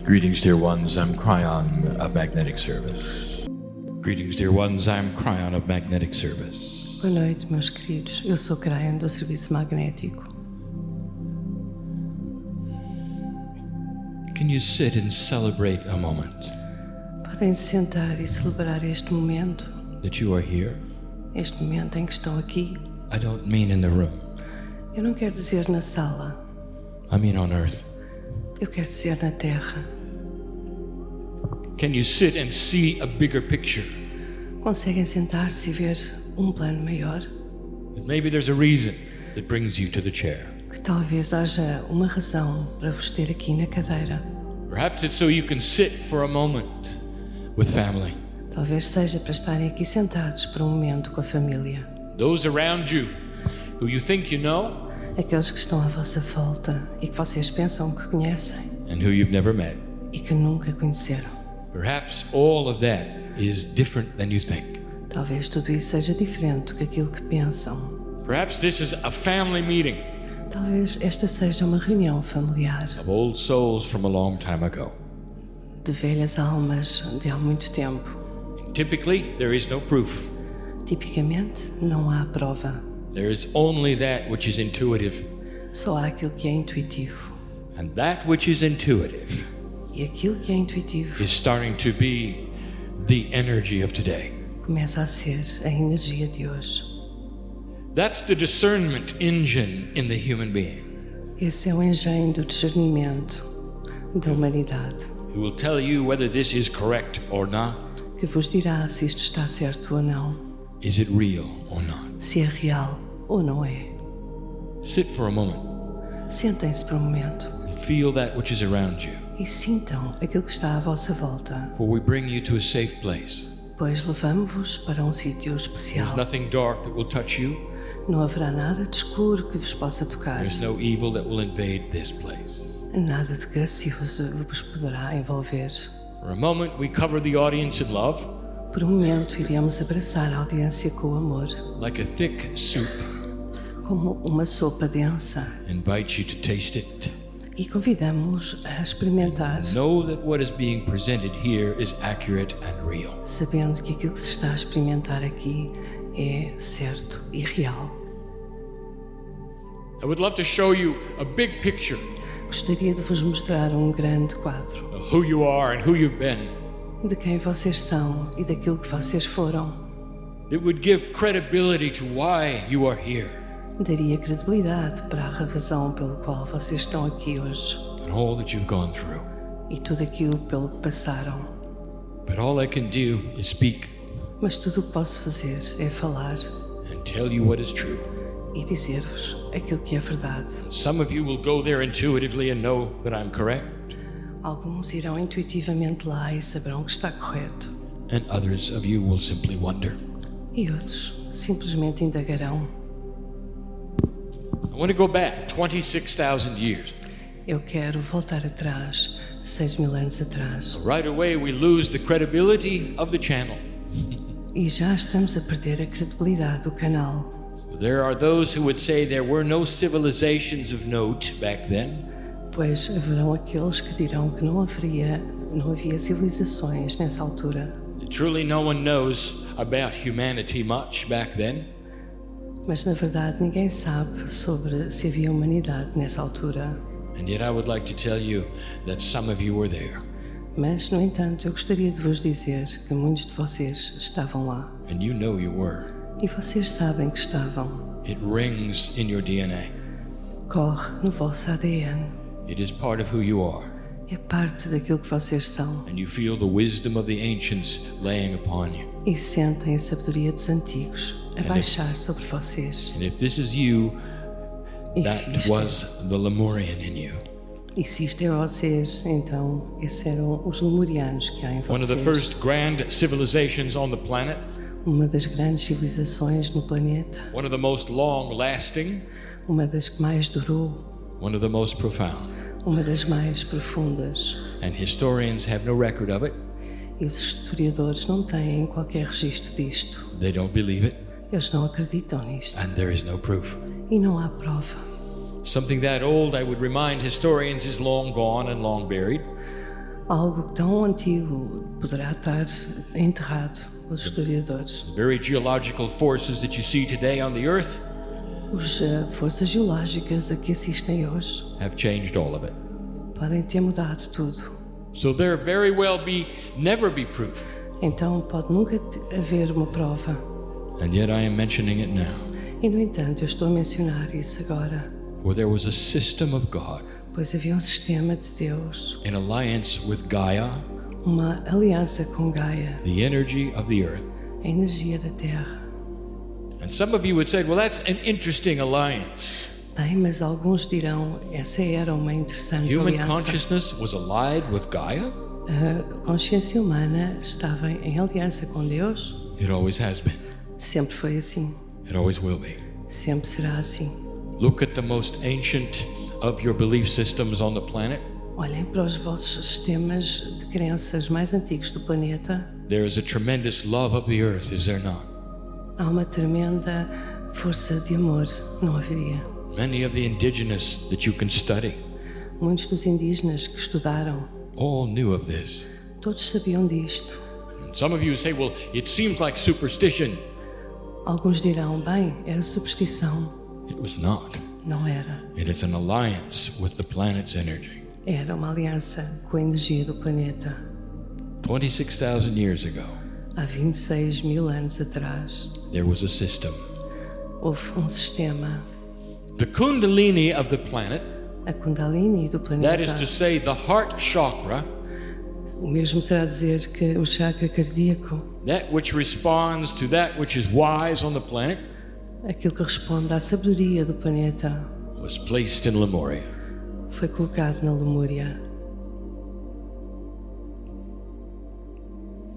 Greetings, dear ones. I'm Kryon of Magnetic Service. Greetings, dear ones. I'm Kryon of Magnetic Service. Boa noite, meus queridos. Eu sou Kryon do Serviço Magnético. Can you sit and celebrate a moment Podem se sentar e celebrar este momento, that you are here? este momento em que estão aqui. I don't mean in the room. Eu não quero dizer na sala, I mean on earth. eu quero dizer na terra. Can you sit and see a bigger picture? Conseguem sentar-se e ver um plano maior? And maybe there's a reason that brings you to the chair. Que talvez haja uma razão para vos ter aqui na cadeira. Perhaps it's so you can sit for a moment with family. Talvez seja para estarem aqui sentados por um momento com a família. Those around you who you think you know Aqueles que estão à vossa volta e que vocês pensam que conhecem and who you've never met. e que nunca conheceram. Perhaps all of that is different than you think. Talvez tudo isso seja diferente do que aquilo que pensam. Perhaps this is a family meeting Talvez esta seja uma reunião familiar of old souls from a long time ago. de velhas almas de há muito tempo. And typically, there is no proof. Tipicamente, não há prova. There is only that which is intuitive. Só há aquilo que é intuitivo. And that which is intuitive E aquilo que é intuitivo is starting to be the energy of today. começa a ser a energia de hoje. That's the discernment engine in the human being, Esse é o engenho do discernimento da humanidade, who will tell you whether this is correct or not. que vos dirá se isto está certo ou não, Is it real or not? se é real ou não é. Sit for a moment Sentem-se por um momento and feel that which is around you, e sintam aquilo que está à vossa volta, for we bring you to a safe place. pois levamos-vos para um sítio especial. There's nothing dark that will touch you. Não haverá nada de escuro que vos possa tocar. There's no evil that will invade this place. Nada de gracioso vos poderá envolver. For a moment, we cover the audience in love, Por um momento iremos abraçar a audiência com amor, like a thick soup, como uma sopa densa, invite you to taste it. e convidamos-los a experimentar, Know that what is being presented here is accurate and real. sabendo que aquilo que se está a experimentar aqui é certo e real. I would love to show you a big picture Gostaria de vos mostrar um grande quadro of who you are and who you've been. de quem vocês são e daquilo que vocês foram. It would give credibility to why you are here Daria credibilidade para a razão pela qual vocês estão aqui hoje and all that you've gone through. e tudo aquilo pelo que passaram. But all I can do is speak Mas tudo o que posso fazer é falar and tell you what is true. e dizer-vos aquilo que é verdade. Some of you will go there intuitively and know that I'm correct, Alguns irão intuitivamente lá e saberão que está correto. and others of you will simply wonder. E outros simplesmente indagarão. I want to go back 26,000 years. Eu quero voltar atrás, 6.000 anos atrás. Right away, we lose the credibility of the channel. E já estamos a perder a credibilidade do canal. There are those who would say there were no civilizations of note back then. Pois haverão aqueles que dirão que não havia civilizações nessa altura. Truly, no one knows about humanity much back then. Mas na verdade ninguém sabe sobre se havia humanidade nessa altura. And yet I would like to tell you that some of you were there. Mas, no entanto, eu gostaria de vos dizer que muitos de vocês estavam lá. And you know you were. E vocês sabem que estavam. It rings in your DNA. Corre no vosso ADN. It is part of who you are. É parte daquilo que vocês são. And you feel the wisdom of the ancients laying upon you. E sentem a sabedoria dos antigos a baixar sobre vocês. And if this is you, E that isto- was the Lemurian in you. E se isto é vocês, então esses eram os lemurianos que há em One of the vocês. first grand civilizations on the planet. Uma das grandes civilizações no planeta. One of the most long-lasting. Uma das que mais durou. One of the most profound. Uma das mais profundas. And historians have no record of it. E os historiadores não têm qualquer registro disto. They don't believe it. Eles não acreditam nisto. And there is no proof. E não há prova. Something that old, I would remind historians, is long gone and long buried. Algo tão antigo poderá estar enterrado pelos historiadores. Very geological forces that you see today on the earth As forças geológicas a que assistem hoje have changed all of it. podem ter mudado tudo. So there very well never be proof. Então pode nunca haver uma prova. And yet I am mentioning it now. E no entanto eu estou a mencionar isso agora, For there was a system of God pois havia um sistema de Deus, in alliance with Gaia, uma aliança com Gaia, the energy of the earth. a energia da Terra. And some of you would say, well, that's an interesting alliance. Bem, mas alguns dirão, essa era uma interessante Human aliança. consciousness was allied with Gaia? A consciência humana estava em aliança com Deus? It always has been. Sempre foi assim. It always will be. Sempre será assim. Look at the most ancient of your belief systems on the planet. Olhem para os vossos sistemas de crenças mais antigos do planeta. There is a tremendous love of the earth, is there not? Há uma tremenda força de amor, não haveria? Many of the indigenous that you can study Muitos dos indígenas que estudaram, all knew of this. todos sabiam disto. And some of you say, well, it seems like superstition. Alguns dirão, bem, era superstição. It was not. Não era. It is an alliance with the planet's energy. Era uma aliança com a energia do planeta. 26,000 years ago, Há 26 mil anos atrás, there was a system. houve um sistema, The Kundalini of the planet, a Kundalini do that is planeta. to say, the heart chakra, O mesmo será dizer que o chakra cardíaco, that which responds to that which is wise on the planet, aquilo que responde à sabedoria do planeta, was placed in Lemuria. foi colocado na Lemúria.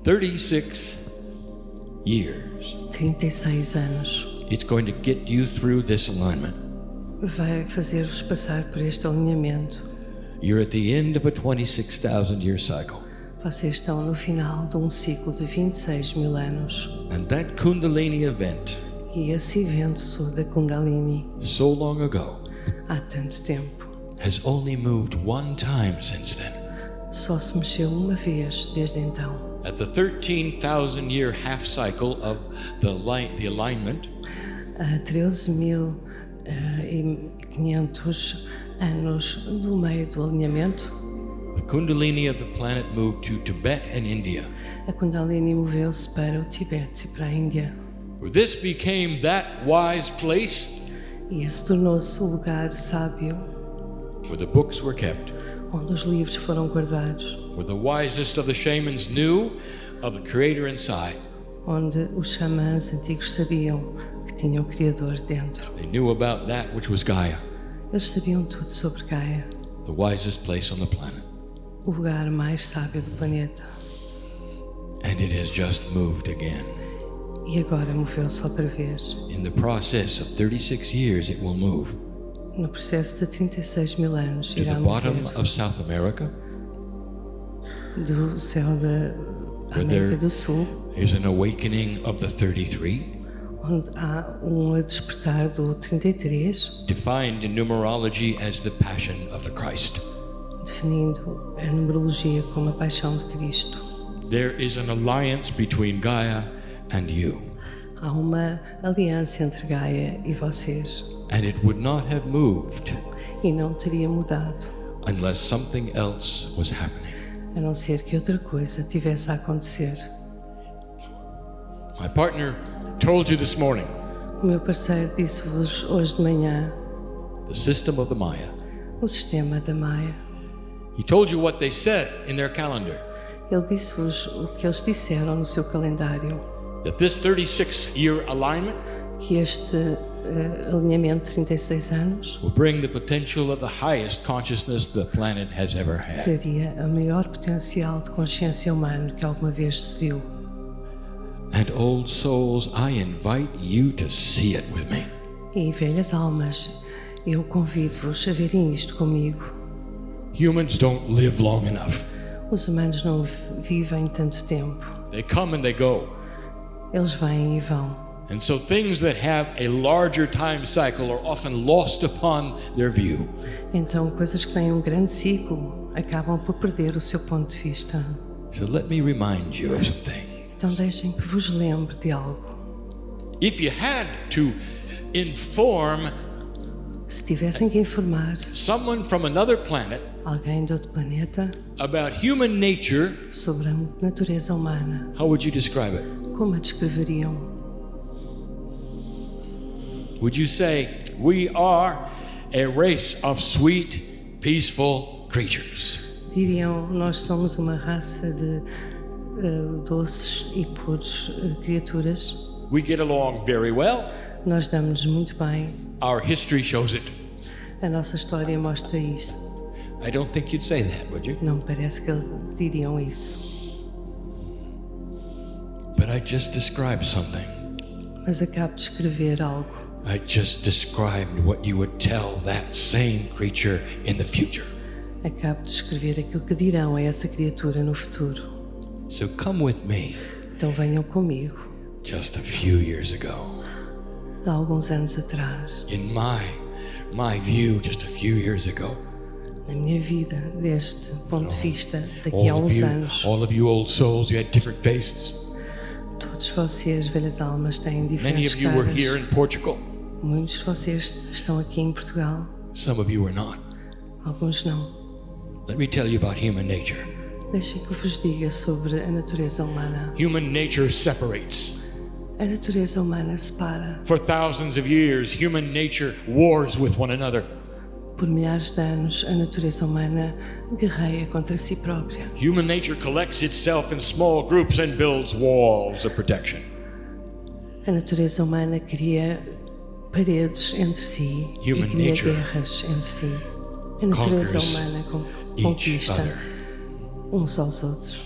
36 years. 36 anos. It's going to get you through this alignment. Vai fazer-vos passar por este alinhamento. You're at the end of a 26,000 year cycle. Vocês estão no final de um ciclo de 26 mil anos. And that Kundalini event, E esse evento da Kundalini, so long ago, há tanto tempo, has only moved one time since then. só se mexeu uma vez desde então. At the 13,000 year half cycle of the alignment, Há 13.500 anos do meio do alinhamento, the Kundalini of the planet moved to Tibet and India. a Kundalini moveu-se para o Tibete e para a Índia. For this became that wise place E esse tornou-se o lugar sábio, where the books were kept, onde os livros foram guardados, where the wisest of the shamans knew of the Creator inside. onde os xamãs antigos sabiam que tinham o Criador dentro. They knew about that which was Gaia, Eles sabiam tudo sobre Gaia, the wisest place on the planet. o lugar mais sábio do planeta. And it has just moved again. E agora moveu-se outra vez. In the process of 36 years, it will move No processo de 36 mil anos, to the irá bottom mover of South America. do céu da Where there América do Sul, is an awakening of the 33, onde há a despertar do 33, defined in numerology as the passion of the Christ. definindo a numerologia como a paixão de Cristo. There is an alliance between Gaia and you, Há uma aliança entre Gaia e vocês, and it would not have moved e não teria mudado, unless something else was happening. a não ser que outra coisa tivesse a acontecer. My partner told you this morning O meu parceiro disse-vos hoje de manhã the system of the Maya. o sistema da Maia. He told you what they said in their calendar, Ele disse-vos o que eles disseram no seu calendário, that this 36-year alignment que este alinhamento de 36 anos will bring the potential of the highest consciousness the planet has ever had. teria a maior potencial de consciência humana que alguma vez se viu. And old souls, I invite you to see it with me. E velhas almas, eu convido-vos a verem isto comigo. Humans don't live long enough. Os humanos não vivem tanto tempo. They come and they go. Eles vêm e vão. And so things that have a larger time cycle are often lost upon their view. Então, coisas que têm um grande ciclo acabam por perder o seu ponto de vista. So let me remind you of something. Então, deixem que vos lembre de algo. If you had to inform Se tivessem que informar someone from another planet alguém de outro planeta about human nature, sobre a natureza humana, how would you describe it? como a descreveriam? Would you say, we are a race of sweet, peaceful creatures? Diriam, nós somos uma raça de doces e puros criaturas. We get along very well. Nós damos muito bem. Our history shows it. A nossa história mostra isso. I don't think you'd say that, would you? Não me parece que diriam isso. But I just described something. Mas acabo de escrever algo. I just described what you would tell that same creature in the future. Acabo de escrever aquilo que dirão a essa criatura no futuro. So come with me. Então venham comigo. Just a few years ago. Há alguns anos atrás, In my view, just a few years ago. na minha vida, deste ponto de vista, daqui a uns anos, all of you old souls, you had different faces. todos vocês, velhas almas, têm Many diferentes of you were here caras. in Portugal. Muitos de vocês estão aqui em Portugal, Some of you were not. alguns não. Let me tell you about human nature. Deixem que vos diga sobre a natureza humana. Human nature separates. A natureza humana separa. For thousands of years, human nature wars with one another. Por milhares de anos, a natureza humana guerreia contra si própria. Human nature collects itself in small groups and builds walls of protection. A natureza humana cria paredes entre si Human e cria nature guerras entre si. A natureza conquers humana each conquista other. uns aos outros.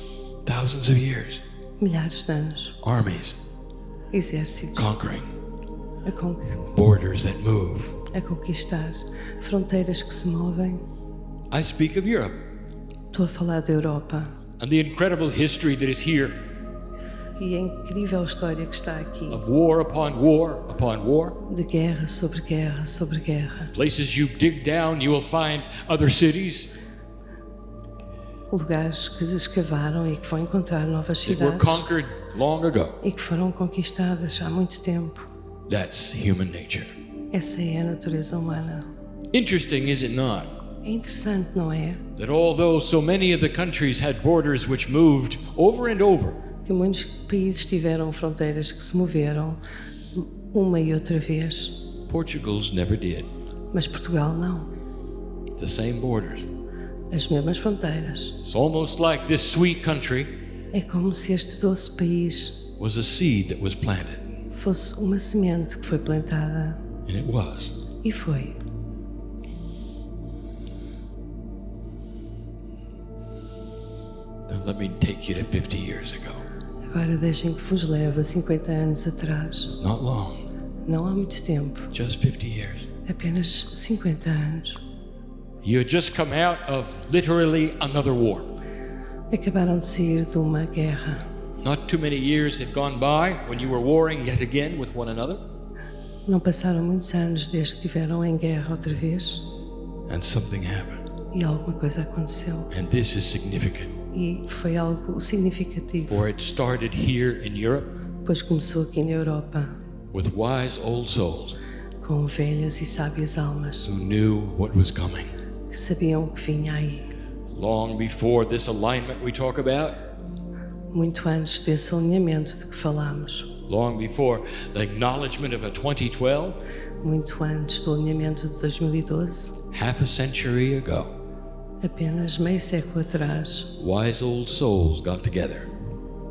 Thousands of years, Milhares de anos. armies Exércitos conquering, a borders that move. conquistar. Fronteiras que se movem. I speak of Europe Estou a falar da Europa. and the incredible history that is here E a incrível história que está aqui. of war upon war upon war. De guerra sobre guerra sobre guerra. Places you dig down, you will find other cities Lugares que escavaram e que vão encontrar novas that were cidades. conquered long ago. E que foram conquistadas há muito tempo. That's human nature. Essa é a natureza humana. Interesting, is it not, É interessante, não é? that although so many of the countries had borders which moved over and over, Que muitos países tiveram fronteiras que se moveram uma e outra vez. Portugal's never did. Mas Portugal não. The same borders. As mesmas fronteiras. It's almost like this sweet country É como se este doce país was a seed that was planted. fosse uma semente que foi plantada. And it was. E foi. Now let me take you to 50 years ago. Agora deixem que vos leve a 50 anos atrás. Not long, Não há muito tempo. just 50 years. Apenas 50 anos. You had just come out of literally another war. Acabaram de sair de uma guerra. Not too many years had gone by when you were warring yet again with one another. Não passaram muitos anos desde que estiveram em guerra outra vez. And something happened. E alguma coisa aconteceu. And this is significant. E foi algo significativo. For it started here in Europe Pois começou aqui na Europa. with wise old souls Com velhas e sábias almas. who knew what was coming. Que sabiam o que vinha aí. Long before this alignment we talk about, Muito antes desse alinhamento de que falamos. long before the acknowledgement of a 2012, Muito antes do alinhamento de 2012. half a century ago, Apenas meio século atrás. wise old souls got together.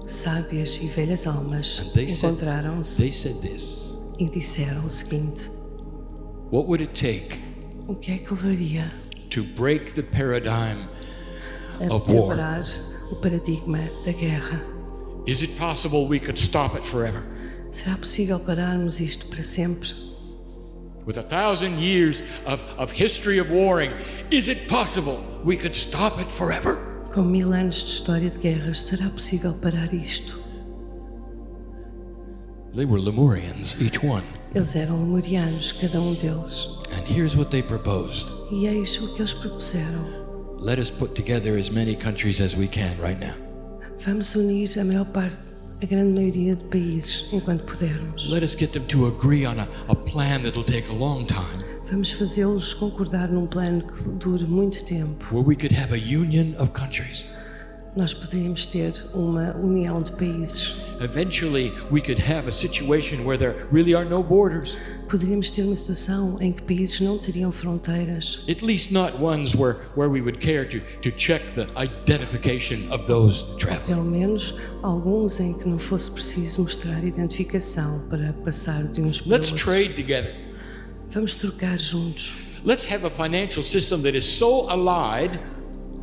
Sábias e velhas almas And they encontraram-se said this: e disseram o seguinte: what would it take o que é que levaria to break the paradigm a of war? quebrar o paradigma da guerra? Is it possible we could stop it forever? Será possível pararmos isto para sempre? With 1,000 years of history of warring, is it possible we could stop it forever? Com 1000 anos de história de guerras, será possível parar isto? They were Lemurians, each one. Eles eram lemurianos, cada um deles. And here's what they proposed. E eis o que eles propuseram. Let us put together as many countries as we can right now. Vamos unir a maior parte, a grande maioria de países, enquanto pudermos. Let us get them to agree on a plan that'll take a long time, Vamos fazê-los concordar num plano que dure muito tempo. where we could have a union of countries. Nós poderíamos ter uma união de países. Eventually, we could have a situation where there really are no borders. Poderíamos ter uma situação em que países não teriam fronteiras. At least not ones where we would care to check the identification of those traveling. Pelo menos alguns em que não fosse preciso mostrar identificação para passar de uns para Let's outros. trade together. Vamos trocar juntos. Let's have a financial system that is so allied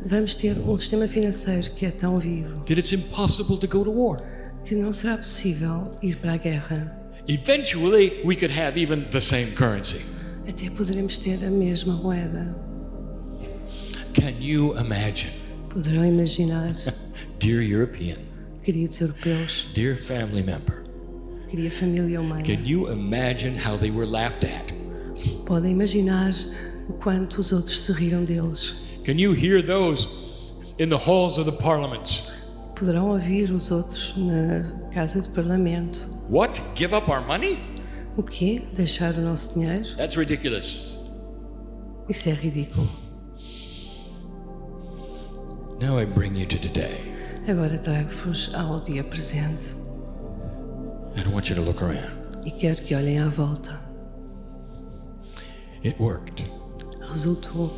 Vamos ter um sistema financeiro que é tão vivo that it's impossible to go to war. que não será possível ir para a guerra. Eventually, we could have even the same currency. Até poderemos ter a mesma moeda. Can you imagine, Poderão imaginar, dear European, queridos europeus, dear family member, querida família humana, can you imagine how they were laughed at? podem imaginar o quanto os outros se riram deles. Can you hear those in the halls of the parliaments? Poderão ouvir os outros na casa de parlamento. What? Give up our money? O quê? Deixar o nosso dinheiro? That's ridiculous. Isso é ridículo. Now I bring you to today, Agora trago-vos ao dia presente and I want you to look around. e quero que olhem à volta. It worked. Resultou.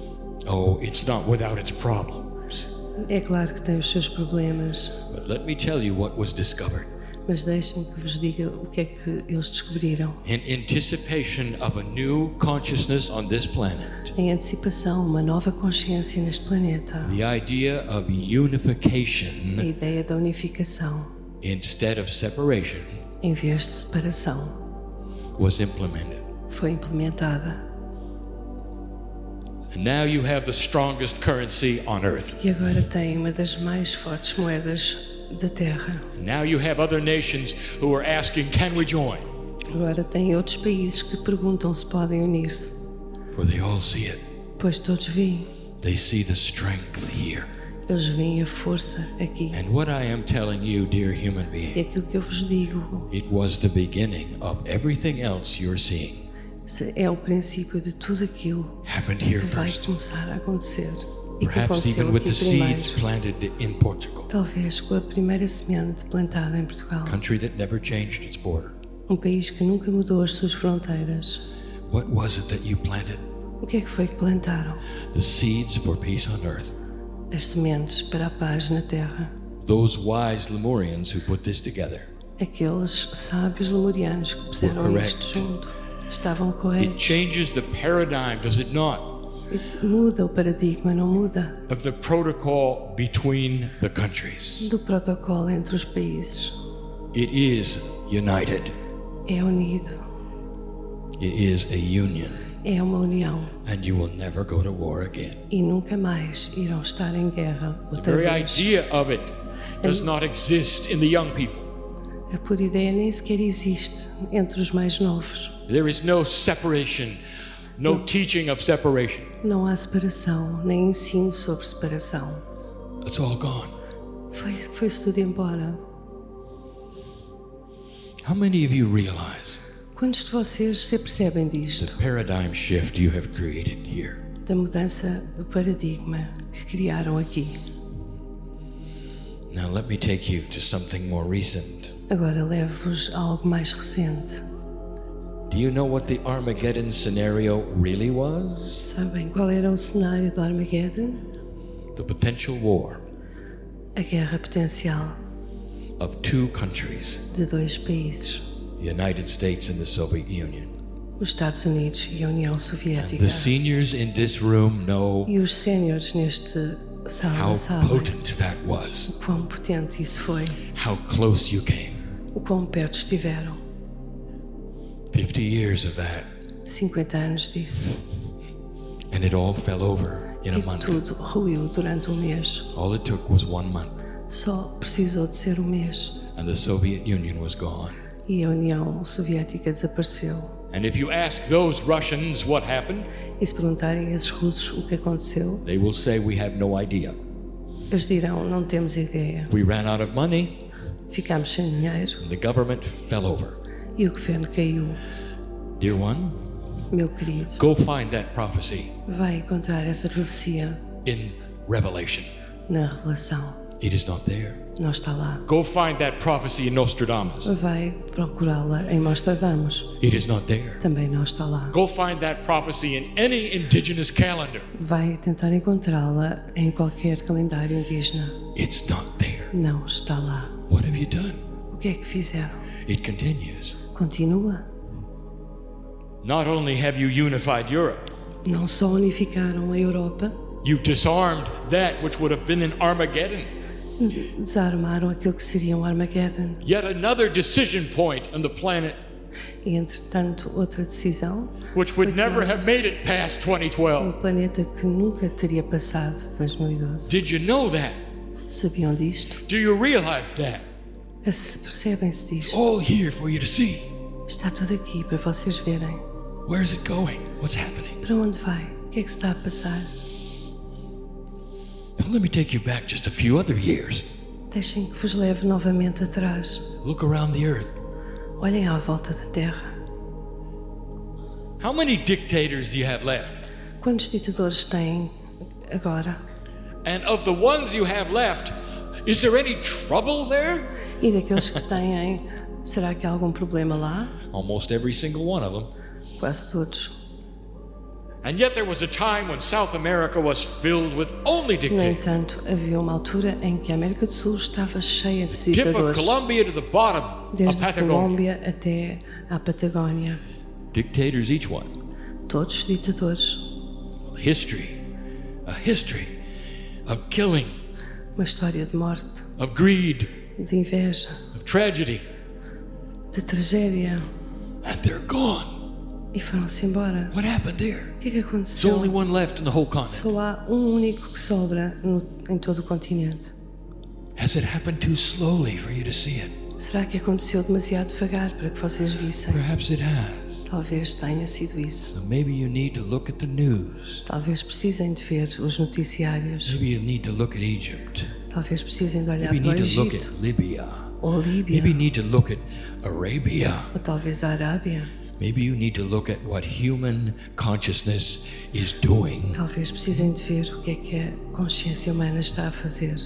Oh, it's not without its problems. É claro que tem os seus problemas, But let me tell you what was discovered. mas deixem que vos diga o que é que eles descobriram. In anticipation of a new consciousness on this planet, Em antecipação, uma nova consciência neste planeta. the idea of A unification ideia da unificação, instead of separation em vez de separação, was implemented. foi implementada. And now you have the strongest currency on earth. E agora tem uma das mais fortes moedas da Terra. And now you have other nations who are asking, can we join? Agora tem outros países que perguntam se podem unir-se, For they all see it. pois todos veem. They see the strength here. Eles veem a força aqui. And what I am telling you, dear human E being, aquilo que eu vos digo it was the beginning of everything else you're seeing. é o princípio de tudo aquilo Happened here que vai first. começar a acontecer. E que Perhaps aconteceu even with aqui the seeds primeiro. planted in Portugal, Talvez com a primeira semente plantada em Portugal. a country that never changed its border. Um país que nunca mudou as suas fronteiras. What was it that you planted? O que é que foi que plantaram? The seeds for peace on earth. As sementes para a paz na terra. Those wise Lemurians who put this together. Aqueles sábios lemurianos que puseram correct. isto junto estavam It corretos. changes the paradigm, does it not, Muda o paradigma, não muda? of the protocol between the countries. Do protocolo entre os países. It is united. É unido. It is a union. É uma união. And you will never go to war again. E nunca mais irão estar em guerra The outra very vez. idea of it does not exist in the young people. A pura ideia nem sequer existe entre os mais novos. There is no separation, no teaching of separation. Não há separação, nem ensino sobre separação. It's all gone. Foi-se tudo embora. How many of you realize Quantos de vocês se apercebem the disto? paradigm shift you have created here? Da mudança do paradigma que criaram aqui. Now let me take you to something more recent. Agora levo-vos a algo mais recente. Do you know what the Armageddon scenario really was? Sabem qual era o cenário do Armageddon? The potential war A guerra potencial of two countries, de dois países, the United States and the Soviet Union. os Estados Unidos e a União Soviética. The seniors in this room know E os séniores neste sala how sabem potent that was, o quão potente isso foi, how close you came. o quão perto estiveram. 50 years of that, 50 anos disso. and it all fell over in a E month. tudo ruiu durante um mês. All it took was 1 month, Só precisou de ser um mês. and the Soviet Union was gone. e a União Soviética desapareceu. And if you ask those Russians what happened, E se perguntarem a esses russos o que aconteceu, they will say we have no idea. eles dirão, não temos ideia. We ran out of money, Ficámos sem dinheiro and the government fell over. e o governo caiu. Dear one, Meu querido, go find that prophecy vai encontrar essa profecia in Revelation. na Revelação. It is not there. Não está lá. Go find that prophecy in Nostradamus. Vai procurá-la em Nostradamus. It is not there. Também não está lá. Go find that prophecy in any indigenous calendar. Vai tentar encontrá-la em qualquer calendário indígena. It's not there. Não está lá. What have you done? O que é que fizeram? It continues. Continua. Not only have you unified Europe, Não só unificaram a Europa, you've disarmed that which would have been an Armageddon. desarmaram aquilo que seria um Armageddon. Yet another decision point on the planet E, entretanto, outra decisão, which would Foi never tomada. have made it past 2012. um planeta que nunca teria passado de 2012. Did you know that? Sabiam disto? Do you realize that? Percebem-se It's disto? all here for you to see. Está tudo aqui para vocês verem. Where is it going? What's happening? Para onde vai? O que é que se está a passar? Now let me take you back just a few other years. Deixem que vos leve novamente atrás. Look around the earth. Olhem à volta da Terra. How many dictators do you have left? Quantos ditadores têm agora? And of the ones you have left, is there any trouble there? E daqueles que têm, será que há algum problema lá? Almost every single one of them. Quase todos. And yet there was a time when South America was filled with only No dictators. entanto, havia uma altura em que a América do Sul estava cheia de Tip of ditadores. Colombia to the bottom of Desde a Patagonia. Colômbia até à Patagónia. Dictators each one. Todos ditadores. History. A history of killing, Uma história de morte, of greed, de inveja, of tragedy. de tragédia. And they're gone. E foram-se embora. What happened there? O que é que There's aconteceu? only one left in the whole continent. Só há um único que sobra em todo o continente. Has it happened too slowly for you to see it? Será que aconteceu demasiado devagar para que vocês vissem? Perhaps it has. Talvez tenha sido isso. So maybe you need to look at the news. Talvez precisem de ver os noticiários. Maybe you need to look at Egypt. Talvez precisem de olhar Maybe you para o need to look at Egito, Libya. ou Líbia, Maybe you need to look at Arabia. ou talvez a Arábia. Maybe you need to look at what human consciousness is doing. Talvez precisem de ver o que é que a consciência humana está a fazer.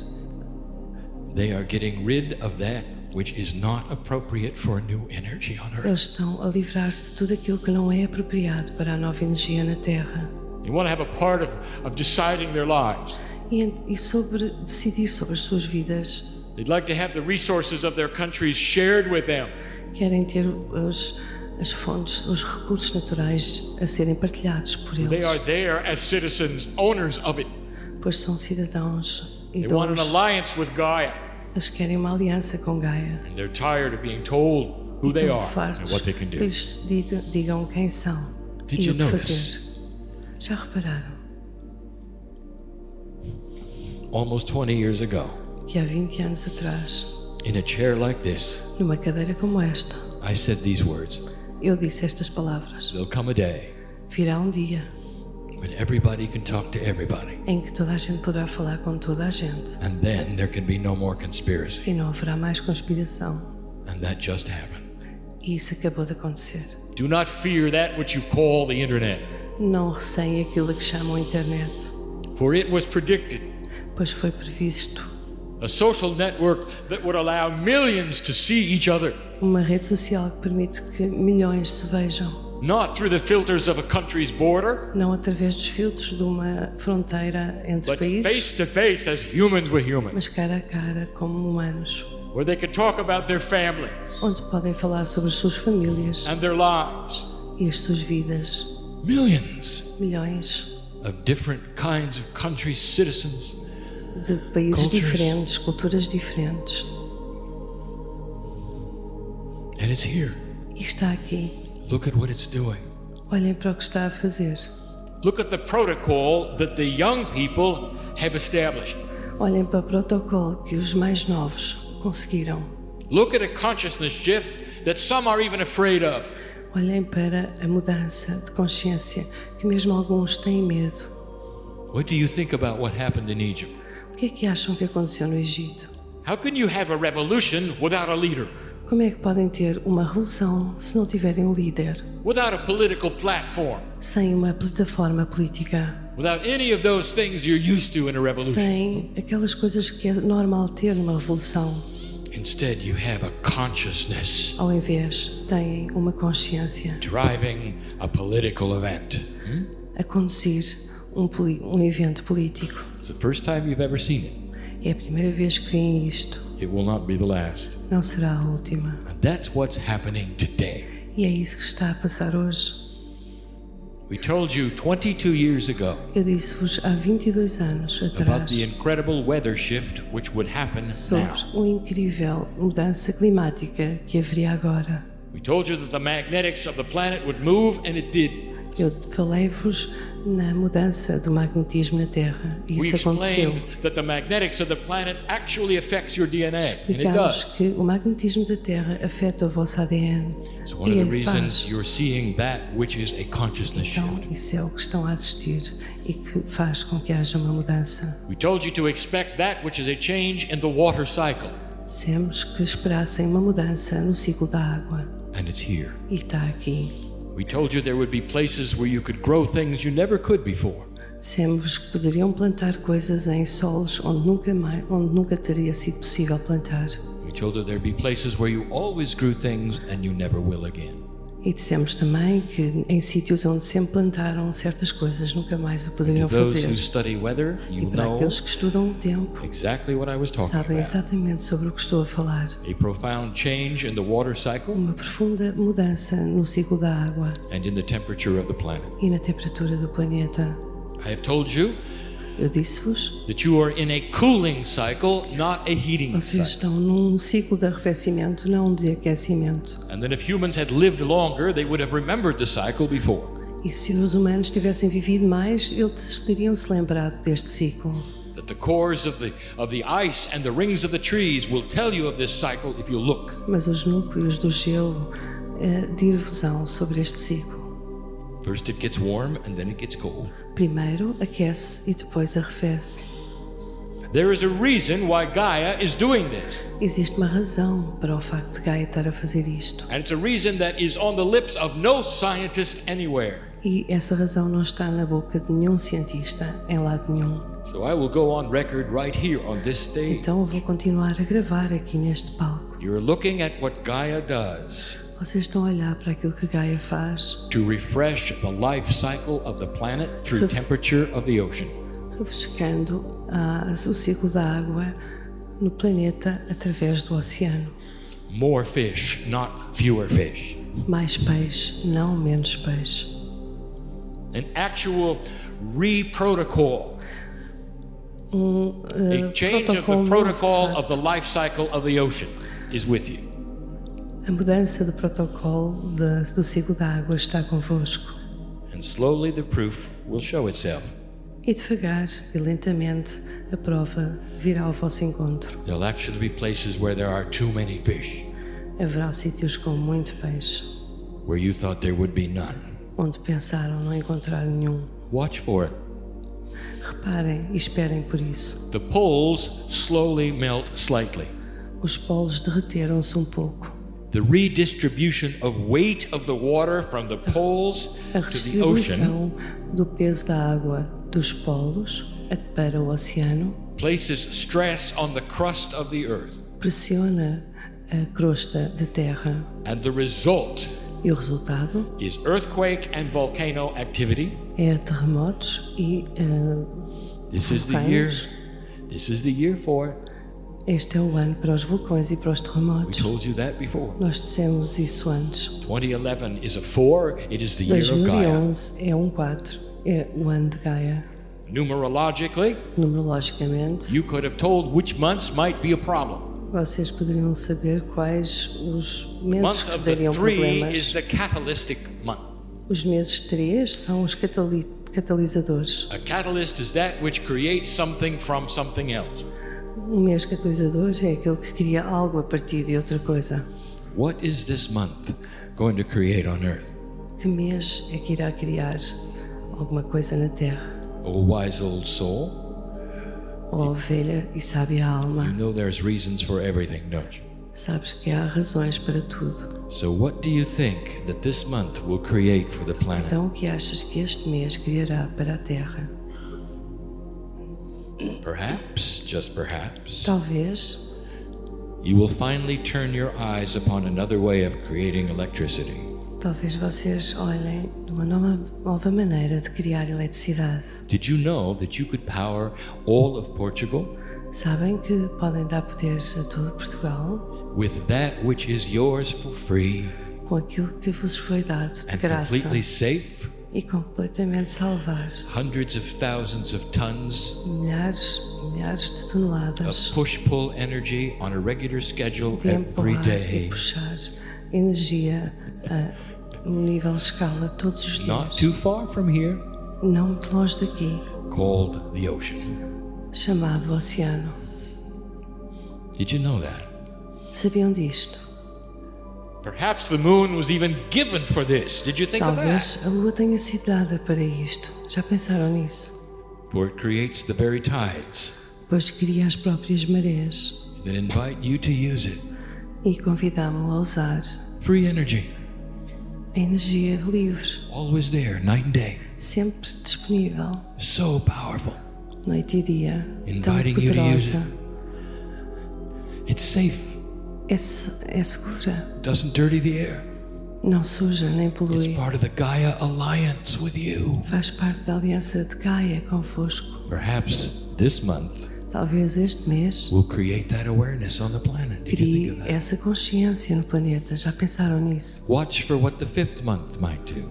They are getting rid of that which is not appropriate for a new energy on earth. Eles estão a livrar-se de tudo aquilo que não é apropriado para a nova energia na Terra. They want to have a part of deciding their lives. E sobre decidir sobre as suas vidas. They'd like to have the resources of their countries shared with them. Querem ter as fontes, os recursos naturais a serem partilhados por They are eles. there as citizens, owners of it. Pois são cidadãos e They want an donos. alliance with Gaia. Eles querem uma aliança com Gaia. And they're tired of being told who they Estão are and fartos what they can que do. eles digam quem são Did e you o que notice? fazer. Já repararam Almost 20 years ago, que há 20 anos atrás, in a chair like this, numa cadeira como esta, I said these words. eu disse estas palavras. There'll come a day Virá um dia when everybody can talk to everybody. em que toda a gente poderá falar com toda a gente And then there can be no more conspiracy. e não haverá mais conspiração. And that just happened. E isso acabou de acontecer. Do not fear that which you call the internet, Não receiem aquilo que chamam internet, for it was predicted. pois foi previsto. A social network that would allow millions to see each other, Uma rede social que permite que milhões se vejam, not through the filters of a country's border, não através dos filtros de uma fronteira entre but países, face to face as humans with humans, mas cara a cara como humanos, where they could talk about their family onde podem falar sobre as suas famílias and their lives. e as suas vidas. Millions Milhões of different kinds of countries, citizens. de países Cultures. diferentes, culturas diferentes. And it's here. E está aqui. Look at what it's doing. Olhem para o que está a fazer. Look at the protocol that the young people have established. Olhem para o protocolo que os mais novos conseguiram. Look at a consciousness shift that some are even afraid of. Olhem para a mudança de consciência que mesmo alguns têm medo. What do you think about what happened in Egypt? O que é que acham que aconteceu no Egito? How can you have a revolution without a leader? Como é que podem ter uma revolução se não tiverem um líder? Without a political platform? Sem uma plataforma política? Without any of those things you're used to in a revolution? Sem aquelas coisas que é normal ter numa revolução? Instead, you have a consciousness Ao invés, têm uma consciência driving a political event. a conduzir um evento político. It's the first time you've ever seen it. É a primeira vez que veem isto. It will not be the last. Não será a última. And that's what's happening today. E é isso que está a passar hoje. We told you 22 years ago Eu disse-vos há 22 anos about atrás the incredible weather shift which would happen sobre now. uma incrível mudança climática que haveria agora. We told you that the magnetics of the planet would move, and it did. Eu falei-vos na mudança do magnetismo na Terra e We isso aconteceu. explained that the magnetics of the planet actually affects your DNA, and it Explicámos does. que o magnetismo da Terra afeta o vosso ADN. It's one of the E faz. reasons you're seeing that which is a consciousness Então, shift. isso é o que estão a assistir e que faz com que haja uma mudança. We told you to expect that which is a change in the water cycle, Dissemos que esperassem uma mudança no ciclo da água and it's here. e está aqui. We told you there would be places where you could grow things you never could before. Dissemos que poderiam plantar coisas em solos onde nunca teria sido possível plantar. We told you there'd be places where you always grew things and you never will again. E dissemos também que em sítios onde sempre plantaram certas coisas nunca mais o To poderiam those fazer. who study weather, E you para know aqueles que estudam o tempo, exactly what I was talking sabem about. exatamente sobre o que estou a falar. A profound change in the water cycle Uma profunda mudança no ciclo da água and in the temperature of the planet. e na temperatura do planeta. I have told you Eu disse-vos, that you are in a cooling cycle, not a heating vocês cycle. estão num ciclo de arrefecimento, não de aquecimento. And then if humans had lived longer, they would have remembered the cycle before. E se os humanos tivessem vivido mais, eles teriam se lembrado deste ciclo. That the cores of the ice and the rings of the trees will tell you of this cycle if you look. Mas os núcleos do gelo dir-vos-ão sobre este ciclo. First it gets warm and then it gets cold. Primeiro aquece e depois arrefece. There is a reason why Gaia is doing this. Existe uma razão para o facto de Gaia estar a fazer isto. And it's a reason that is on the lips of no scientist anywhere. E essa razão não está na boca de nenhum cientista, em lado nenhum. So I will go on record right here on this stage. Então eu vou continuar a gravar aqui neste palco. You're looking at what Gaia does Vocês estão a olhar para aquilo que Gaia faz, to refresh the life cycle of the planet through temperature of the ocean. refrescando o ciclo da água no planeta através do oceano. More fish, not fewer fish. Mais peixe, não menos peixe. An actual re-protocol. A change of the protocol of the life cycle of the ocean is with you. A mudança do protocolo do ciclo da água está convosco. And slowly the proof will show itself. E devagar e lentamente a prova virá ao vosso encontro. There'll actually be places where there are too many fish, Haverá sítios com muito peixe, where you thought there would be none. onde pensaram não encontrar nenhum. Watch for it. Reparem e esperem por isso. The poles slowly melt slightly. Os polos derreteram-se um pouco. The redistribution of weight of the water from the poles A to the ocean redistribuição do peso da água dos polos para o oceano places stress on the crust of the earth. pressiona a crosta da Terra. And the result E o resultado is earthquake and volcano activity. é terremotos e This is the year for it. este é o ano para os vulcões e para os We terremotos. told you that before. Nós dissemos isso antes. 2011 is a 4, it is the year of Gaia. 2011 é 4, é o ano de Gaia. Numerologically, Numerologicamente, you could have told which months might be a problem. vocês poderiam saber quais os meses Month que of the dariam 3 is problemas. the catalytic month. Os meses 3 são os catalisadores. A catalyst is that which creates something from something else. Um mês catalisador é aquele que cria algo a partir de outra coisa. what is this month going to create on earth? Que mês é que irá criar alguma coisa na Terra? O wise old soul, Ó ovelha e sábia alma, you know there's reasons for everything, don't you? sabes que há razões para tudo. So what do you think that this month will create for the planet? Então o que achas que este mês criará para a Terra? Perhaps, just perhaps, Talvez you will finally turn your eyes upon another way of creating electricity. Talvez vocês olhem de uma nova maneira de criar eletricidade. Did you know that you could power all of Portugal Sabem que podem dar poderes a todo Portugal with that which is yours for free com aquilo que vos foi dado de and graça completely safe? e completamente salvar Hundreds of thousands of tons milhares de of toneladas push-pull energy on a regular schedule de every empurrar e day. puxar energia a um nível de escala todos os Not dias. too far from here, Não muito longe daqui, called the ocean. chamado oceano. Did you know that? Sabiam disto? Perhaps the moon was even given for this. Did you think of that? Talvez a lua tenha sido dada para isto. Já pensaram nisso? For it creates the very tides Pois cria as próprias marés that invite you to use it. e convidá-mo a usar Free energy, a energia livre, always there, night and day. sempre disponível, So powerful. noite e dia, tão Inviting you to use poderosa. It's safe. É segura, Doesn't dirty the air. não suja nem It's polui. part of the Gaia alliance with you. Faz parte da aliança de Gaia convosco. Perhaps this month Talvez este mês will create that awareness on the planet. Did you think crie of that? essa consciência no planeta. Já pensaram nisso? Watch for what the fifth month might do.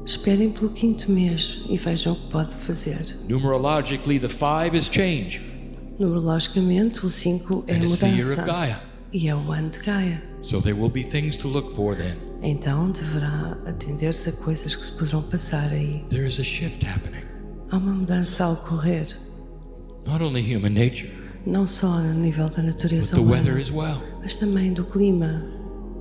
Esperem pelo quinto mês e vejam o que pode fazer. Numerologically, the 5 is change, Numerologicamente, o 5 é a and it's the year of mudança Gaia. e é o ano de Gaia. So there will be things to look for then. Então deverá atender-se a coisas que se poderão passar aí. There is a shift happening. Há uma mudança a ocorrer, Not only human nature, não só no nível da but natureza the weather humana, as well. mas também do clima.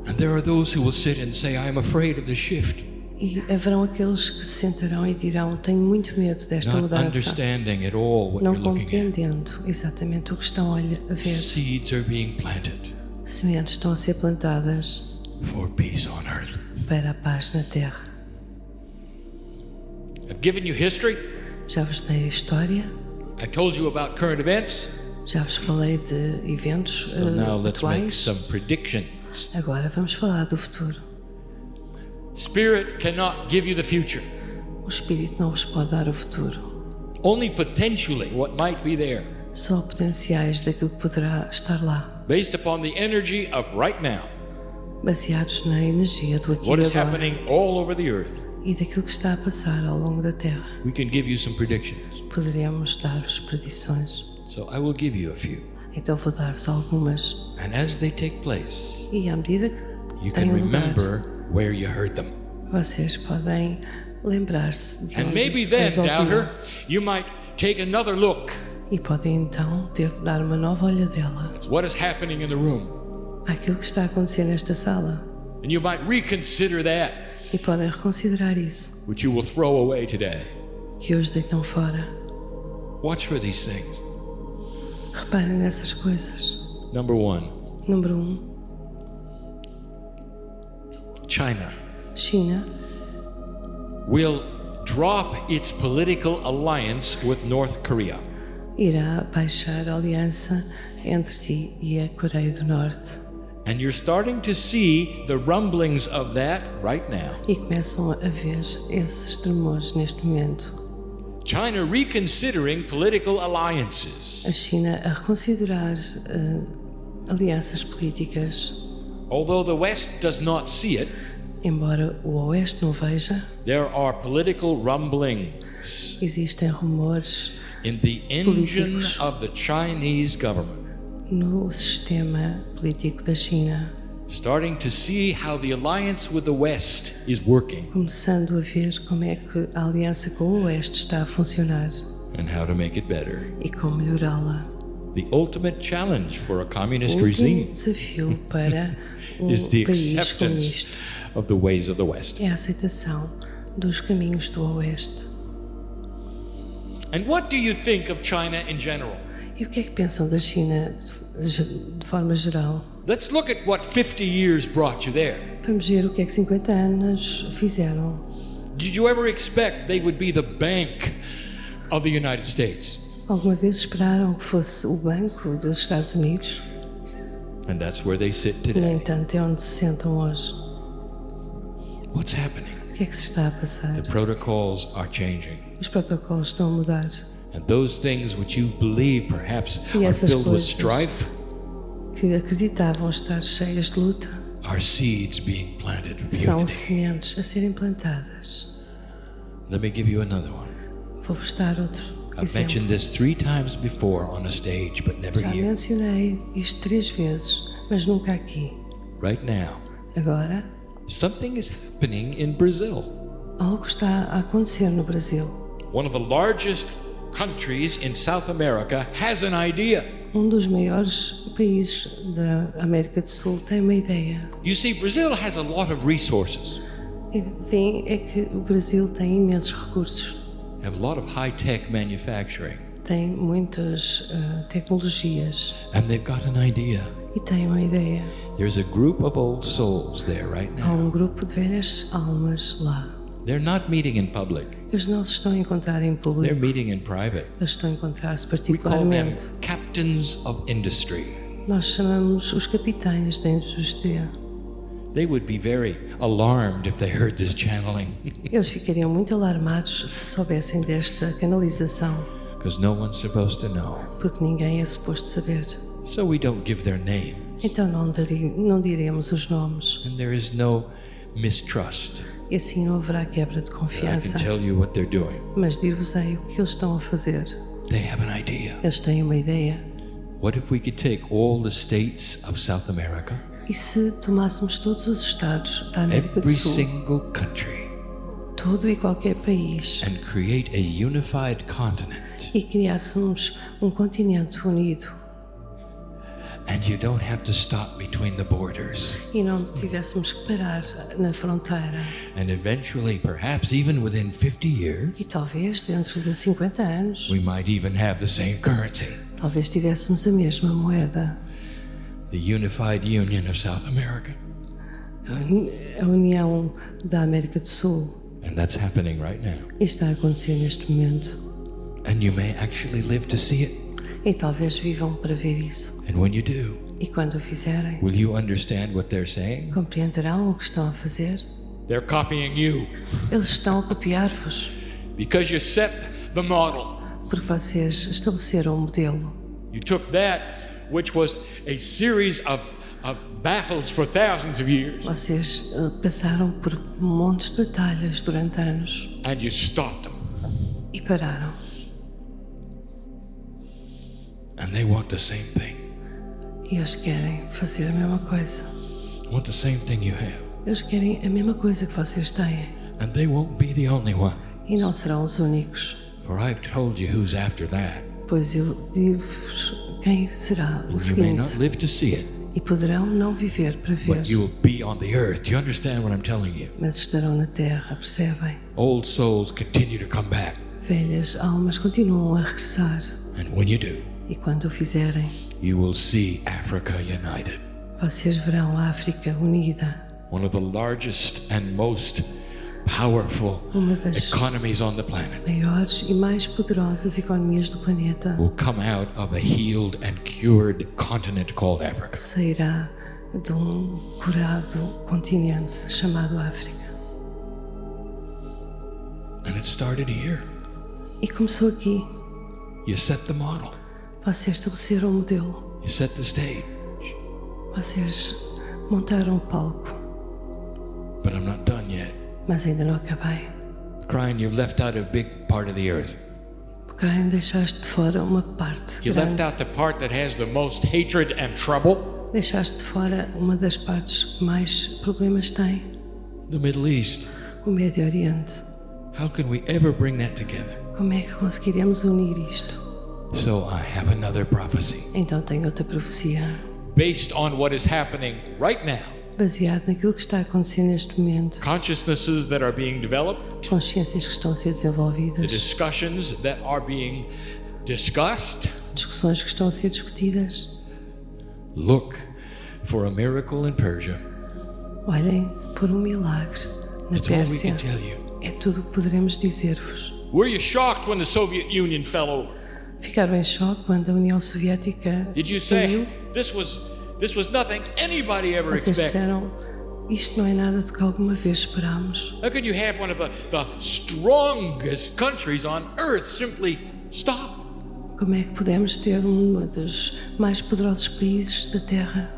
And there are those who will sit and say, I am afraid of the shift, E haverão aqueles que se sentarão e dirão: tenho muito medo desta not mudança, understanding at all what não you're looking at. compreendendo exatamente o que estão a ver. Seeds are being planted Sementes estão a ser plantadas for peace on earth. para a paz na Terra. I've given you history. Já vos dei a história, I told you about current events. já vos falei de eventos So now let's make atuais. some predictions. Agora vamos falar do futuro. Spirit cannot give you the future. O Espírito não vos pode dar o futuro, Only potentially what might be there, só potenciais daquilo que poderá estar lá, based upon the energy of right now. baseados na energia do aqui What e is agora happening all over the earth. e daquilo que está a passar ao longo da Terra. We can give you some predictions. Poderemos dar-vos predições. So I will give you a few. Então vou dar-vos algumas. And as they take place, E à medida que you can têm lugar, remember where you heard them. vocês podem lembrar-se de And onde maybe then, as ouviram. doubter, you might take another look E podem então dar uma nova olhadela at what is happening in the room. àquilo que está a acontecer nesta sala. And you might reconsider that, E podem reconsiderar isso, which you will throw away today. que hoje deitam fora. Watch for these things. Reparem nessas coisas. Number 1, Número 1. China China will drop its political alliance with North Korea. irá baixar a aliança entre si e a Coreia do Norte. And you're starting to see the rumblings of that right now. E começam a ver esses tremores neste momento. China reconsidering political alliances. A China a reconsiderar alianças políticas. Although the West does not see it, Embora o Oeste não veja, there are political rumblings existem rumores in the engine Políticos. of the Chinese government, no sistema político da China, starting to see how the alliance with the West is working começando a ver como é que a aliança com o Oeste está a funcionar and how to make it better. e como melhorá-la. The ultimate challenge for a communist O último regime desafio para is the país acceptance comunista of the ways of the West. é a aceitação dos caminhos do Oeste. And what do you think of China in general? E o que é que pensam da China de forma geral? Let's look at what 50 years brought you there. Vamos ver o que é que 50 anos fizeram. Did you ever expect they would be the bank of the United States? Alguma vez esperaram que fosse o Banco dos Estados Unidos? And that's where they sit No today. entanto, é onde se sentam hoje. What's happening? O que é que se está a passar? The protocols are changing. Os protocolos estão a mudar. And those things which you believe perhaps E are essas filled with coisas strife que acreditavam estar cheias de luta are seeds being planted of são unity. sementes a serem plantadas. Let me give you another one. Vou-vos dar outro I've exemplo. mentioned this 3 times before on a stage, but never Já here. mencionei isto 3 vezes, mas nunca aqui. Right now, Agora, something is happening in Brazil. algo está a acontecer no Brasil. One of the largest countries in South America has an idea. Um dos maiores países da América do Sul tem uma ideia. You see, Brazil has a lot of resources, Enfim, é que o Brasil tem imensos recursos. have a lot of high-tech manufacturing, Tem muitas tecnologias and they've got an idea. e tem uma ideia. There's a group of old souls there right Há now. um grupo de velhas almas lá. They're not meeting in public. Eles não se estão a encontrar em They're público, meeting in private. eles estão a encontrar-se We call them particularmente. captains of industry. Nós chamamos os capitães da indústria. They would be very alarmed if they heard this channeling, Eles ficariam muito alarmados se soubessem desta canalização, because no one's supposed to know. porque ninguém é suposto saber. So we don't give their name, Então não diremos os nomes. and there is no mistrust. E assim não haverá quebra de I can confiança. tell you what they're doing. Mas dir-vos-ei o que eles estão a fazer. They have an idea. Eles têm uma ideia. What if we could take all the states of South America, E se tomássemos todos os estados da América do every Sul, single country, todo e qualquer país, and create a unified continent? e criássemos um continente unido And you don't have to stop between the borders. e não tivéssemos que parar na fronteira. And eventually, perhaps even within 50 years, E talvez dentro de 50 anos, we might even have the same currency, talvez tivéssemos a mesma moeda. the Unified Union of South America. A União da América do Sul. And that's happening right now. E está a acontecer neste momento. And you may actually live to see it. E talvez vivam para ver isso. And when you do, E quando o fizerem, will you understand what they're saying? compreenderão o que estão a fazer. They're copying you Eles estão a copiar-vos, because you set the model. porque vocês estabeleceram um modelo. You took that, which was a series of battles for thousands of years, Vocês passaram por montes de batalhas durante anos and you stopped them. e pararam. And they want the same thing. E eles querem fazer a mesma coisa. Want the same thing you have. Eles querem a mesma coisa que vocês têm. And they won't be the only one. E não serão os únicos. For I've told you who's after that. Pois eu digo-vos quem será o And you may not seguinte. live to see it, E poderão não viver para ver, but you'll be on the earth. Do you understand what I'm telling you? mas estarão na terra, percebem? Old souls continue to come back. Velhas almas continuam a regressar. And when you do, E quando o fizerem, you will see Africa united. vocês verão a África unida. One of the largest and most powerful Uma das economies on the planet maiores e mais poderosas economias do planeta will come out of a healed and cured continent called Africa. sairá de um curado continente chamado África. And it started here. E começou aqui. You set the model. Vocês estabeleceram o modelo. You set the stage. Vocês montaram o palco. But I'm not done yet. Mas ainda não acabei. Kryon, you've left out a big part of the earth. Kryon, deixaste de fora uma parte You left grande. out the part that has the most hatred and trouble. Deixaste de fora uma das partes que mais problemas tem. The Middle East. O Médio Oriente. How can we ever bring that together? Como é que conseguiremos unir isto? So I have another prophecy Então tenho outra profecia, based on what is happening right now. baseado naquilo que está a acontecer neste momento, Consciousnesses that are being developed, consciências que estão a ser the desenvolvidas, discussions that are being discussed. discussões que estão a ser discutidas. Look for a miracle in Persia. Olhem por um milagre na It's all we Pérsia. can tell you. É tudo o que poderemos dizer-vos. Were you shocked when the Soviet Union fell over? Ficaram em choque quando a União Soviética Did you caiu. say this was nothing anybody ever Vocês expected? disseram, isto não é nada do que alguma vez esperámos. How could you have one of the strongest countries on earth simply stop? Como é que podemos ter um dos mais poderosos países da Terra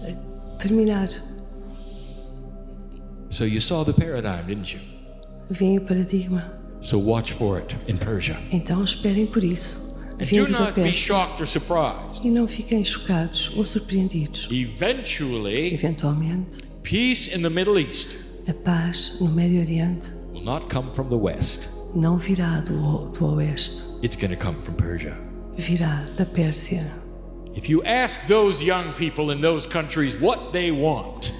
a terminar? So you saw the paradigm, didn't you? Vem o paradigma. So watch for it in Persia. Então esperem por isso. And do Vindo da not be Pérsia. shocked or surprised. E não fiquem chocados ou surpreendidos. Eventually, Eventualmente, peace in the Middle East a paz no Médio Oriente will not come from the West. não virá do Oeste. It's going to come from Persia. Virá da Pérsia. If you ask those young people in those countries what they want,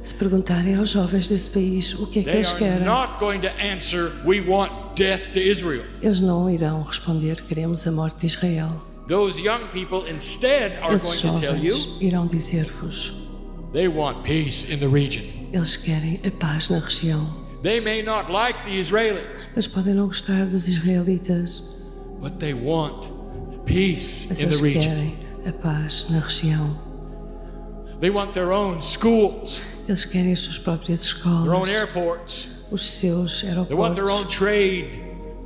Se perguntarem aos jovens desse país o que é que they eles are querem, not going to answer, "We want death to Israel." eles não irão responder, queremos a morte de Israel. Those young people instead are going Esses to tell you jovens irão dizer-vos, they want peace in the region. eles querem a paz na região. They may not like the Israelis, Eles podem não gostar dos israelitas, but they want peace mas in the eles region. querem a paz na região. They want their own schools, Eles querem as suas próprias their own escolas, airports. os seus They want their own aeroportos, trade.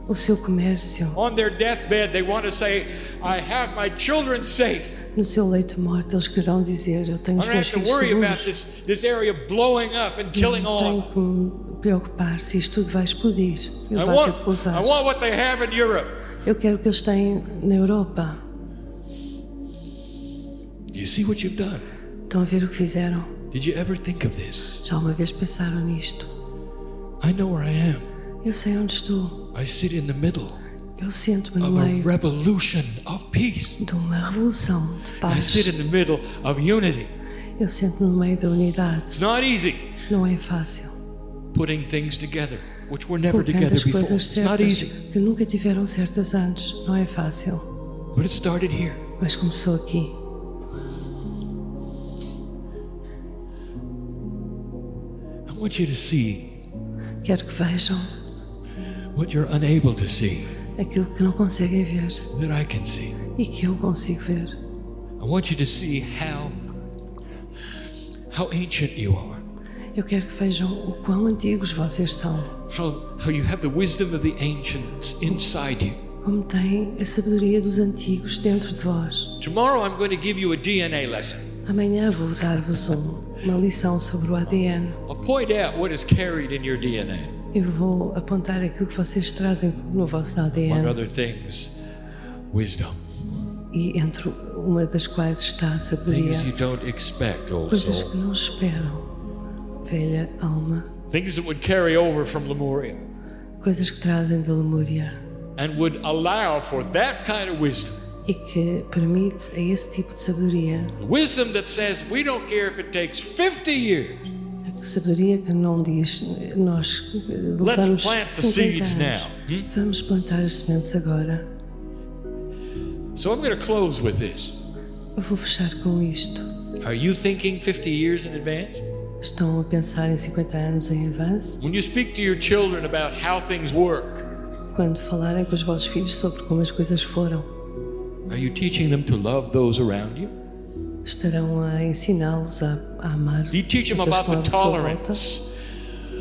o seu comércio. On their deathbed, they want to say, "I have my children safe. No seu leito de morte, eles quererão dizer, eu tenho I os don't meus have to filhos worry about seguros. this area blowing up and killing all Não of tenho que me preocupar se isto tudo vai explodir e us. I levar tipo os want what they have in Europe." Eu quero que eles têm na Europa. Do you see what you've done? Estão a ver o que fizeram? Did you ever think of this? Já uma vez pensaram nisto? I know where I am. Eu sei onde estou. I sit in the middle Eu sento-me no of a meio revolution of peace. de uma revolução de I paz. sit in the middle of unity. Eu sento-me no meio da unidade. It's not easy Não é fácil. putting things together, which were never Colocando together as before. coisas It's not certas easy, que nunca tiveram certas antes. Não é fácil. but it started here. Mas começou aqui. I want you to see Quero que vejam what you're unable to see aquilo que não conseguem ver that I can see. e que eu consigo ver. I want you to see how ancient you are. Eu quero que vejam o quão antigos vocês são. How you have the wisdom of the ancients inside you. Como têm a sabedoria dos antigos dentro de vós. Tomorrow I'm going to give you a DNA lesson. Amanhã vou dar-vos uma lição sobre o ADN. I'll point out what is carried in your DNA. Eu vou apontar aquilo que vocês trazem no vosso Among ADN. other things, wisdom. E entre uma das quais está a sabedoria. Things you don't expect, old Coisas que soul. não esperam, velha alma. Things that would carry over from Lemuria Coisas que trazem da Lemúria. and would allow for that kind of wisdom. E que permite a esse tipo de sabedoria. The wisdom that says we don't care if it takes 50 years. A sabedoria que não diz nós Let's levamos plant the 50 seeds anos. now. Vamos plantar as sementes agora. So I'm going to close with this. Eu vou fechar com isto. Are you thinking 50 years in advance? Estão a pensar em 50 anos em avanço? When you speak to your children about how things work, Quando falarem com os vossos filhos sobre como as coisas foram, are you teaching them to love those around you? estarão a ensiná-los a amar Do you teach them aqueles about que the estão à sua volta? tolerance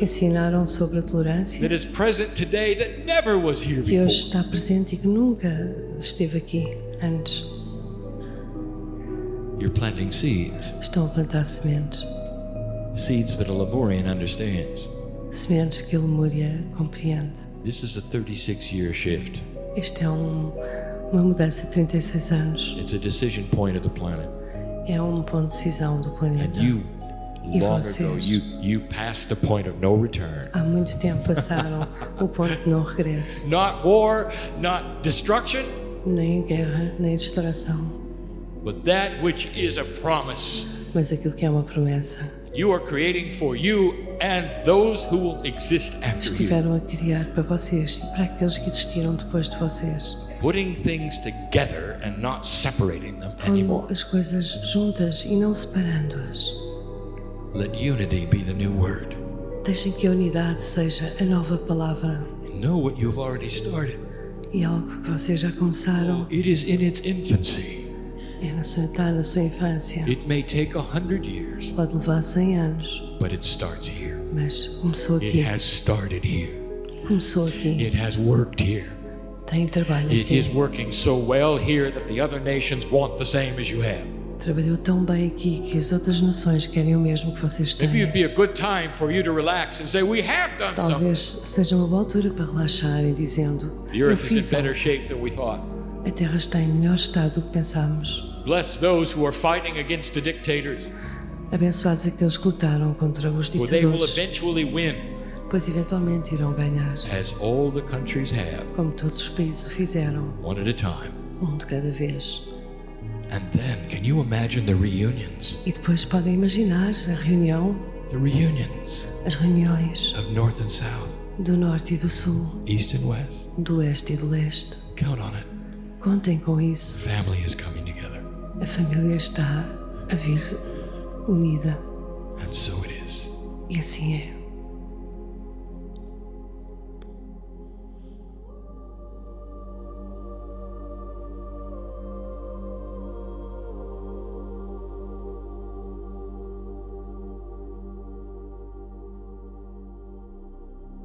Ensinaram sobre a tolerância that is present today that never was here que hoje before? está presente e que nunca esteve aqui antes. You're planting seeds, Estão a plantar sementes. seeds that a Lemurian understands. Sementes que a Lemúria compreende. This is a 36-year shift. Este é uma mudança de 36 anos. It's a decision point of the planet. É um ponto de decisão do And planeta. you E Long vocês, ago, you passed the point of no return. há muito tempo passaram o ponto de não regresso. Not war, not destruction, Nem guerra, nem distração. but that which is a promise. Mas aquilo que é uma promessa. You are creating for you and those who will exist after you. Estiveram a criar para vocês e para aqueles que existiram depois de vocês. Putting things together and not separating them Pondo anymore. as coisas juntas e não separando-as. Let unity be the new word. Deixem que a unidade seja a nova palavra. Know what you've already started. E algo que vocês já começaram It is in its infancy. está na sua infância. It may take 100 years, Pode levar 100 anos, but it starts here. mas começou It aqui. has started here. Começou aqui. It has worked here. Tem trabalho It aqui. is working so well here that the other nations want the same as you have. Trabalhou tão bem aqui que as outras nações querem o mesmo que vocês Maybe têm. it'd be a good time for you to relax and say, we have done something. Talvez seja uma boa altura para relaxarem, dizendo: The Eu earth is in fiz algo. better shape than we thought. A Terra está em melhor estado do que pensámos. Bless those who are fighting against the dictators, Abençoados aqueles que lutaram contra os for they will ditadores, eventually win, pois eventualmente irão ganhar, as all the countries have, como todos os países o fizeram, one at a time. de cada vez. And then, can you imagine the reunions? E depois podem imaginar a reunião, The reunions as reuniões of North and South, do Norte e do Sul, East and West. do Oeste e do Leste. Count on it. Contem com isso. Family is coming together. A família está a vir unida. And so it is. E assim é.